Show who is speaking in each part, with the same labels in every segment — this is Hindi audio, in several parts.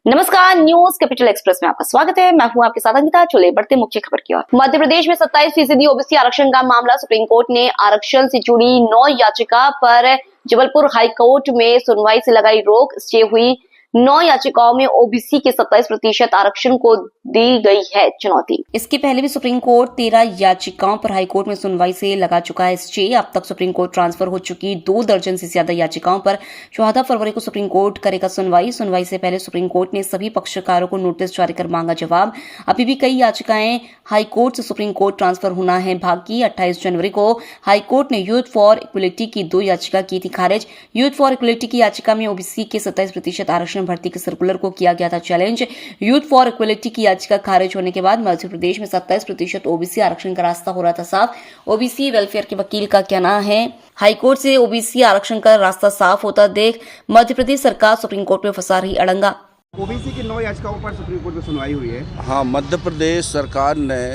Speaker 1: नमस्कार, न्यूज कैपिटल एक्सप्रेस में आपका स्वागत है। मैं हूं आपके साथ अंकिता। चलिए बढ़ते मुख्य खबर की ओर। मध्य प्रदेश में 27% ओबीसी आरक्षण का मामला। सुप्रीम कोर्ट ने आरक्षण से जुड़ी 9 याचिका पर जबलपुर हाई कोर्ट में सुनवाई से लगाई रोक। स्टे हुई 9 याचिकाओं में ओबीसी के 27% आरक्षण को दी गई है चुनौती। इसके पहले भी सुप्रीम कोर्ट 13 याचिकाओं पर हाई कोर्ट में सुनवाई से लगा चुका है स्टे। अब तक सुप्रीम कोर्ट ट्रांसफर हो चुकी 2 दर्जन से ज्यादा याचिकाओं पर 14 फरवरी को सुप्रीम कोर्ट करेगा सुनवाई। सुनवाई से पहले सुप्रीम कोर्ट ने सभी पक्षकारों को नोटिस जारी कर मांगा जवाब। अभी भी कई याचिकाएं हाई कोर्ट से सुप्रीम कोर्ट ट्रांसफर होना है बाकी। 28 जनवरी को हाई कोर्ट ने यूथ फॉर इक्वलिटी की 2 याचिका की थी खारिज। यूथ फॉर इक्वलिटी की याचिका में ओबीसी के 27% आरक्षण भर्ती के सर्कुलर को किया गया था चैलेंज। यूथ फॉर इक्वलिटी की याचिका खारिज होने के बाद मध्य प्रदेश में 27% ओबीसी आरक्षण का रास्ता हो रहा था साफ। ओबीसी वेलफेयर के वकील का कहना है हाईकोर्ट से ओबीसी आरक्षण का रास्ता साफ होता देख मध्य प्रदेश सरकार सुप्रीम कोर्ट में फंसा रही अड़ंगा।
Speaker 2: ओबीसी की 9 याचिकाओं पर सुप्रीम कोर्ट में सुनवाई हुई है।
Speaker 3: हाँ, मध्य प्रदेश सरकार ने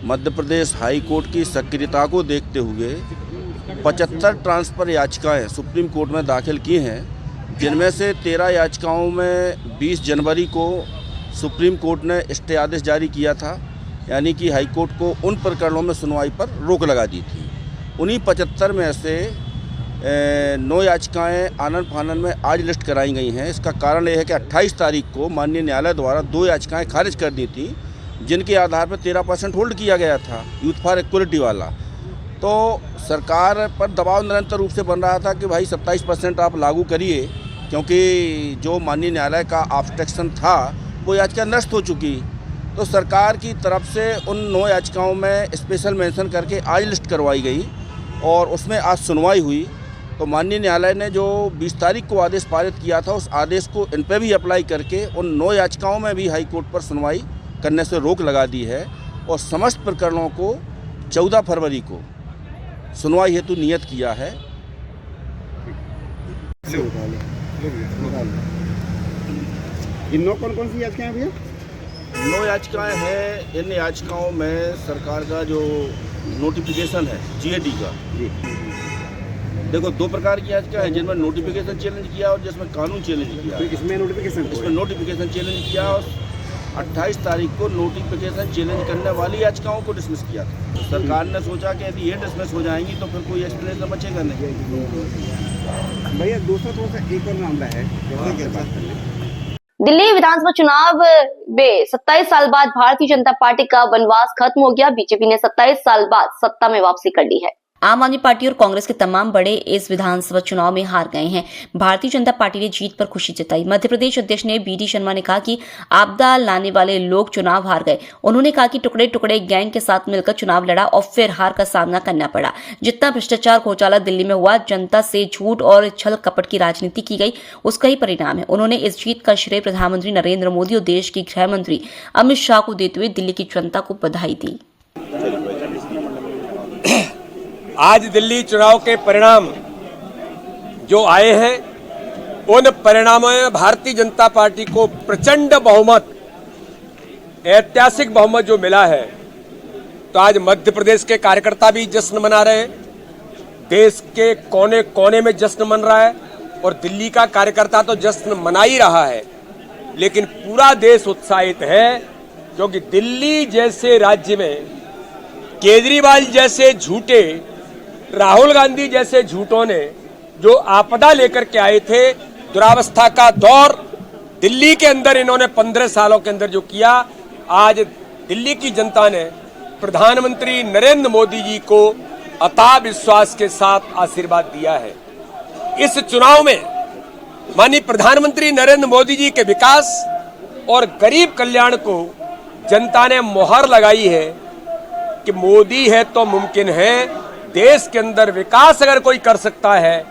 Speaker 3: मध्य प्रदेश हाई कोर्ट की सक्रियता को देखते हुए 75 ट्रांसफर याचिकाएं सुप्रीम कोर्ट में दाखिल की हैं, जिनमें से 13 याचिकाओं में 20 जनवरी को सुप्रीम कोर्ट ने स्टे आदेश जारी किया था, यानी कि हाई कोर्ट को उन प्रकरणों में सुनवाई पर रोक लगा दी थी। उन्हीं 75 में से 9 याचिकाएं आनन फानन में आज लिस्ट कराई गई हैं। इसका कारण यह है कि 28 तारीख को माननीय न्यायालय द्वारा 2 याचिकाएं खारिज कर दी थी, जिनके आधार पर 13% होल्ड किया गया था यूथ फॉर इक्वलिटी वाला। तो सरकार पर दबाव निरंतर रूप से बन रहा था कि भाई 27% आप लागू करिए, क्योंकि जो माननीय न्यायालय का ऑब्स्ट्रक्शन था वो याचिका नष्ट हो चुकी। तो सरकार की तरफ से उन 9 याचिकाओं में स्पेशल मेंशन करके आज लिस्ट करवाई गई और उसमें आज सुनवाई हुई। तो माननीय न्यायालय ने जो 20 तारीख को आदेश पारित किया था, उस आदेश को इन पर भी अप्लाई करके उन 9 याचिकाओं में भी हाई कोर्ट पर सुनवाई करने से रोक लगा दी है और समस्त प्रकरणों को 14 फरवरी को सुनवाई हेतु नियत किया है।
Speaker 2: इन 9 कौन सी याचिकाएं भैया?
Speaker 3: 9 याचिकाएं हैं। इन याचिकाओं में सरकार का जो नोटिफिकेशन है जीएडी का, देखो 2 प्रकार की याचिका है, जिनमें नोटिफिकेशन चैलेंज किया और जिसमें कानून चैलेंज किया।
Speaker 2: तो इसमें
Speaker 3: नोटिफिकेशन चैलेंज किया और 28 तारीख को नोटिफिकेशन चैलेंज करने वाली याचिकाओं को डिसमिस किया था। तो सरकार ने सोचा कि यदि ये डिसमिस हो जाएंगी तो फिर कोई एक्सप्लेनेशन बचेगा नहीं।
Speaker 2: भैया दूसरा थोड़ा सा एक और मामला है।
Speaker 1: दिल्ली विधानसभा चुनाव में 27 साल बाद भारतीय जनता पार्टी का वनवास खत्म हो गया। बीजेपी ने 27 साल बाद सत्ता में वापसी कर ली है। आम आदमी पार्टी और कांग्रेस के तमाम बड़े इस विधानसभा चुनाव में हार गए हैं। भारतीय जनता पार्टी ने जीत पर खुशी जताई। मध्य प्रदेश अध्यक्ष ने बीडी शर्मा ने कहा कि आपदा लाने वाले लोग चुनाव हार गए। उन्होंने कहा कि टुकड़े टुकड़े गैंग के साथ मिलकर चुनाव लड़ा और फिर हार का सामना करना पड़ा। जितना भ्रष्टाचार घोटाला दिल्ली में हुआ, जनता से झूठ और छल कपट की राजनीति की गई, उसका ही परिणाम है। उन्होंने इस जीत का श्रेय प्रधानमंत्री नरेंद्र मोदी और देश की गृह मंत्री अमित शाह को देते हुए दिल्ली की जनता को बधाई दी।
Speaker 4: आज दिल्ली चुनाव के परिणाम जो आए हैं, उन परिणामों में भारतीय जनता पार्टी को प्रचंड बहुमत, ऐतिहासिक बहुमत जो मिला है, तो आज मध्य प्रदेश के कार्यकर्ता भी जश्न मना रहे हैं, देश के कोने कोने में जश्न मन रहा है और दिल्ली का कार्यकर्ता तो जश्न मना ही रहा है, लेकिन पूरा देश उत्साहित है, क्योंकि दिल्ली जैसे राज्य में केजरीवाल जैसे झूठे, राहुल गांधी जैसे झूठों ने जो आपदा लेकर के आए थे, दुरावस्था का दौर दिल्ली के अंदर इन्होंने 15 सालों के अंदर जो किया, आज दिल्ली की जनता ने प्रधानमंत्री नरेंद्र मोदी जी को अथाह विश्वास के साथ आशीर्वाद दिया है। इस चुनाव में माननीय प्रधानमंत्री नरेंद्र मोदी जी के विकास और गरीब कल्याण को जनता ने मोहर लगाई है कि मोदी है तो मुमकिन है। देश के अंदर विकास अगर कोई कर सकता है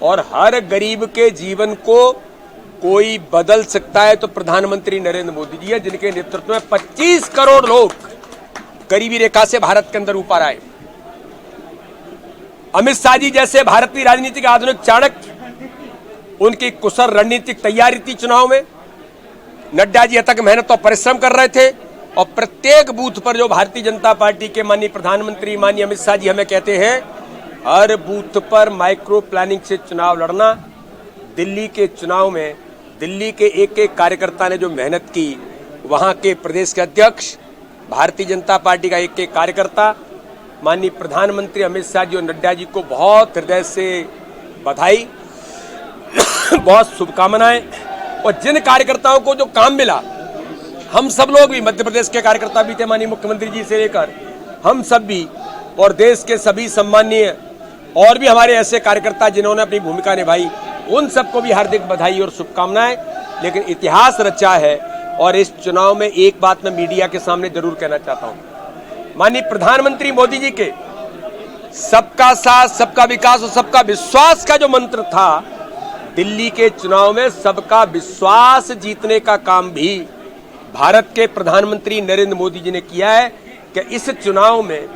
Speaker 4: और हर गरीब के जीवन को कोई बदल सकता है तो प्रधानमंत्री नरेंद्र मोदी जी है, जिनके नेतृत्व में 25 करोड़ लोग गरीबी रेखा से भारत के अंदर ऊपर आए। अमित शाह जी जैसे भारतीय राजनीति के आधुनिक चाणक्य, उनकी कुशल रणनीतिक तैयारी थी चुनाव में। नड्डा जी अथक मेहनत और परिश्रम कर रहे थे और प्रत्येक बूथ पर जो भारतीय जनता पार्टी के माननीय प्रधानमंत्री माननीय अमित शाह जी हमें कहते हैं, हर बूथ पर माइक्रो प्लानिंग से चुनाव लड़ना। दिल्ली के चुनाव में दिल्ली के एक एक कार्यकर्ता ने जो मेहनत की, वहां के प्रदेश के अध्यक्ष, भारतीय जनता पार्टी का एक एक कार्यकर्ता, माननीय प्रधानमंत्री अमित शाह जी और नड्डा जी को बहुत हृदय से बधाई, बहुत शुभकामनाएं। और जिन कार्यकर्ताओं को जो काम मिला, हम सब लोग भी, मध्य प्रदेश के कार्यकर्ता भी थे, माननीय मुख्यमंत्री जी से लेकर हम सब भी, और देश के सभी सम्मानीय और भी हमारे ऐसे कार्यकर्ता जिन्होंने अपनी भूमिका निभाई, उन सबको भी हार्दिक बधाई और शुभकामनाएं। लेकिन इतिहास रचा है, और इस चुनाव में एक बात मैं मीडिया के सामने जरूर कहना चाहता हूं। माननीय प्रधानमंत्री मोदी जी के सबका साथ, सबका विकास और सबका विश्वास का जो मंत्र था, दिल्ली के चुनाव में सबका विश्वास जीतने का काम भी भारत के प्रधानमंत्री नरेंद्र मोदी जी ने किया है कि इस चुनाव में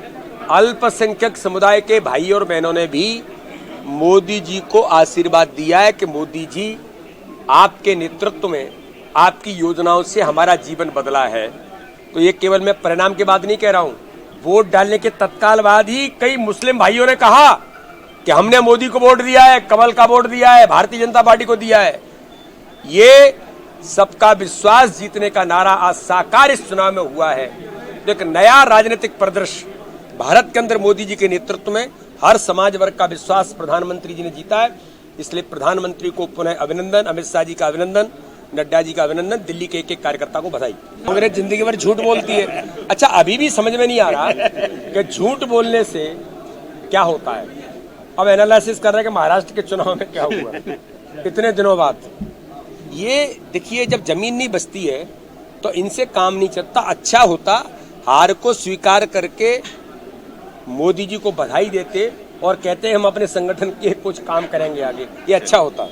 Speaker 4: अल्पसंख्यक समुदाय के भाई और बहनों ने भी मोदी जी को आशीर्वाद दिया है कि मोदी जी, आपके नेतृत्व में, आपकी योजनाओं से हमारा जीवन बदला है। तो ये केवल मैं परिणाम की बात नहीं कह रहा हूं, वोट डालने के तत्काल बाद ही कई मुस्लिम भाइयों ने कहा कि हमने मोदी को वोट दिया है, कमल का वोट दिया है, भारतीय जनता पार्टी को दिया है। ये सबका विश्वास जीतने का नारा आज साकार इस चुनाव में हुआ है। तो एक नया राजनीतिक परिदृश्य भारत के अंदर मोदी जी के नेतृत्व में हर समाज वर्ग का विश्वास प्रधानमंत्री जी ने जीता है। इसलिए प्रधानमंत्री को पुनः अभिनंदन, अमित शाह जी का अभिनंदन, नड्डा जी का अभिनंदन, दिल्ली के एक एक कार्यकर्ता को बधाई। कांग्रेस जिंदगी भर झूठ बोलती है। अच्छा, अभी भी समझ में नहीं आ रहा कि झूठ बोलने से क्या होता है। अब एनालिसिस कर रहे हैं कि महाराष्ट्र के चुनाव में क्या हुआ इतने दिनों बाद। ये देखिए, जब जमीन नहीं बचती है तो इनसे काम नहीं चलता। अच्छा होता हार को स्वीकार करके मोदी जी को बधाई देते और कहते हम अपने संगठन के कुछ काम करेंगे आगे, ये अच्छा होता।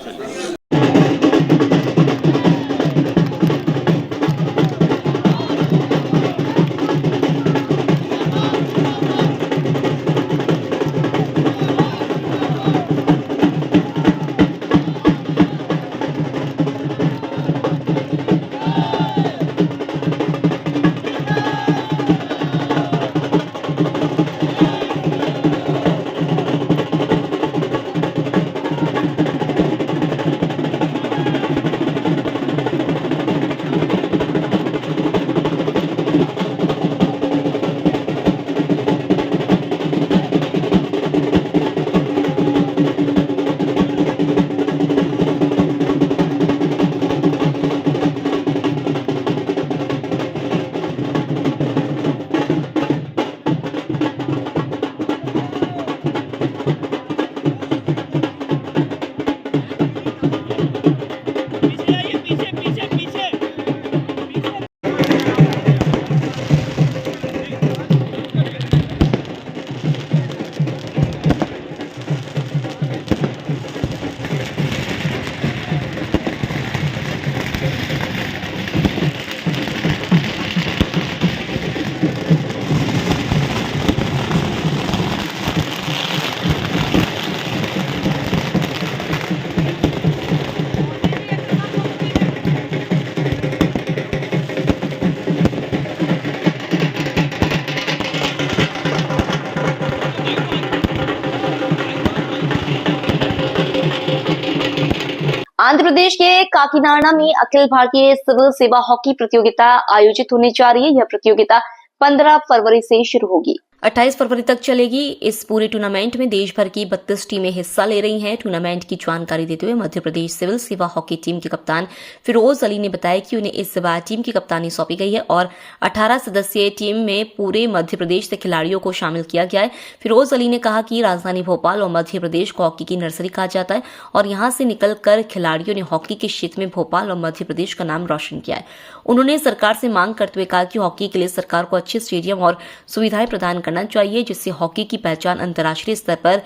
Speaker 1: आंध्र प्रदेश के काकीनाडा में अखिल भारतीय सिविल सेवा हॉकी प्रतियोगिता आयोजित होने जा रही है। यह प्रतियोगिता 15 फरवरी से शुरू होगी, 28 फरवरी तक चलेगी। इस पूरे टूर्नामेंट में देश भर की 32 टीमें हिस्सा ले रही हैं। टूर्नामेंट की जानकारी देते हुए मध्य प्रदेश सिविल सेवा हॉकी टीम के कप्तान फिरोज अली ने बताया कि उन्हें इस बार टीम की कप्तानी सौंपी गई है और 18 सदस्यीय टीम में पूरे मध्य प्रदेश से खिलाड़ियों को शामिल किया गया है। फिरोज अली ने कहा कि राजधानी भोपाल और मध्य प्रदेश को हॉकी की नर्सरी कहा जाता है और यहां से निकलकर खिलाड़ियों ने हॉकी के क्षेत्र में भोपाल और मध्य प्रदेश का नाम रोशन किया है। उन्होंने सरकार से मांग करते हुए कहा कि हॉकी के लिए सरकार को अच्छे स्टेडियम और सुविधाएं प्रदान करना चाहिए, जिससे हॉकी की पहचान अंतर्राष्ट्रीय स्तर पर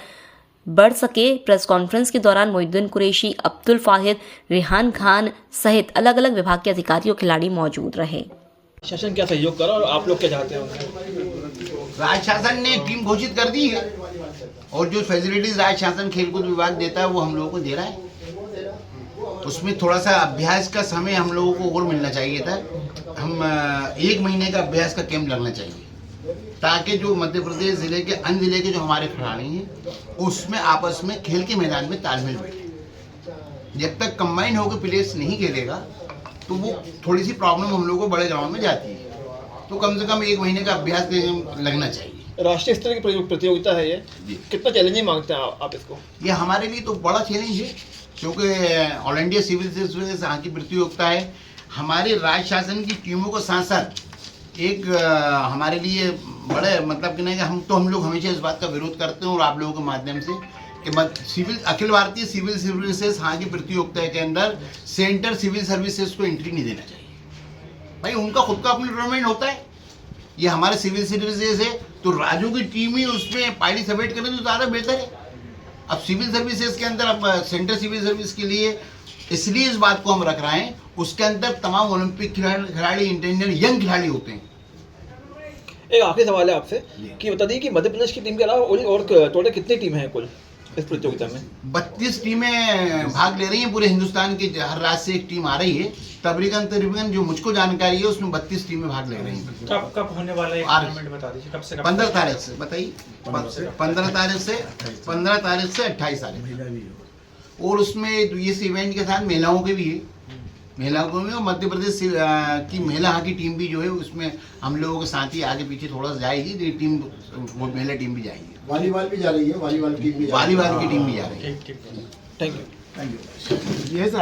Speaker 1: बढ़ सके। प्रेस कॉन्फ्रेंस के दौरान मोहिउद्दीन कुरैशी, अब्दुल फाहिद, रेहान खान सहित अलग अलग विभाग के अधिकारी और खिलाड़ी मौजूद रहे।
Speaker 5: शासन क्या सहयोग करा और आप लोग क्या चाहते हो?
Speaker 6: राज्य शासन ने टीम घोषित कर दी है और जो फैसिलिटीज राज्य शासन खेलकूद विभाग देता है वो हम लोगों को दे रहा है। उसमें थोड़ा सा अभ्यास का समय हम लोगों को और मिलना चाहिए था। हम 1 महीने का अभ्यास का कैंप लगना चाहिए ताकि जो मध्य प्रदेश जिले के अन्य जिले के जो हमारे खिलाड़ी हैं उसमें आपस में खेल के मैदान में तालमेल बैठे। जब तक कंबाइन होकर प्लेयर्स नहीं खेलेगा तो वो थोड़ी सी प्रॉब्लम हम लोगों को बड़े ग्राउंड में जाती है। तो कम से कम 1 महीने का अभ्यास लगना चाहिए।
Speaker 5: राष्ट्रीय स्तर की प्रतियोगिता है ये,
Speaker 6: जी।
Speaker 5: कितना चैलेंजिंग मांगते हैं आप इसको?
Speaker 6: ये हमारे लिए तो बड़ा चैलेंज है, क्योंकि ऑल इंडिया सिविल सर्विसेज यहाँ की प्रतियोगिता है। हमारे राज्य शासन की टीमों को साथ साथ एक हमारे लिए बड़े मतलब कि नहीं कि हम लोग हमेशा इस बात का विरोध करते हैं और आप लोगों के माध्यम से कि अखिल भारतीय सिविल सर्विसेज यहाँ की प्रतियोगिता के अंदर सेंटर सिविल सर्विसेज को एंट्री नहीं देना चाहिए। भाई उनका खुद का अपना टूर्नामेंट होता है, ये हमारे सिविल सर्विसेज है, तो राज्यों की टीम ही उसमें पार्टिसिपेट करें तो ज़्यादा बेहतर है। अब सिविल सर्विसेज के अंदर अब सेंटर सिविल सर्विस के लिए इसलिए इस बात को हम रख रहे हैं, उसके अंदर तमाम ओलंपिक खिलाड़ी इंटरनेशनल यंग खिलाड़ी होते हैं।
Speaker 5: एक आखिरी सवाल है आपसे कि बता दी कि मध्य प्रदेश की टीम के अलावा और टोटल कितनी टीमें हैं कुल इस प्रतियोगिता में?
Speaker 6: 32 टीमें भाग ले रही हैं, पूरे हिंदुस्तान के हर राज्य से एक टीम आ रही है। तकरीबन जो मुझको जानकारी है उसमें 32 टीमें भाग ले रही हैं।
Speaker 5: कब होने वाला है टूर्नामेंट बता दीजिए, कब से
Speaker 6: 15 तारीख से बताइए, 15 तारीख से 28 तारीख। और उसमें इस इवेंट के साथ महिलाओं के भी है, महिलाओं को भी, और मध्य प्रदेश की महिला हॉकी टीम भी जो है उसमें हम लोगों के साथ ही आगे पीछे थोड़ा सा जाएगी, तो टीम वो महिला टीम भी जाएगी,
Speaker 2: वॉलीबॉल भी जा रही है, वॉलीबॉल की टीम भी जा रही है।
Speaker 6: वॉलीबॉल की टीम भी जा रही है।
Speaker 5: Thank you.
Speaker 2: ये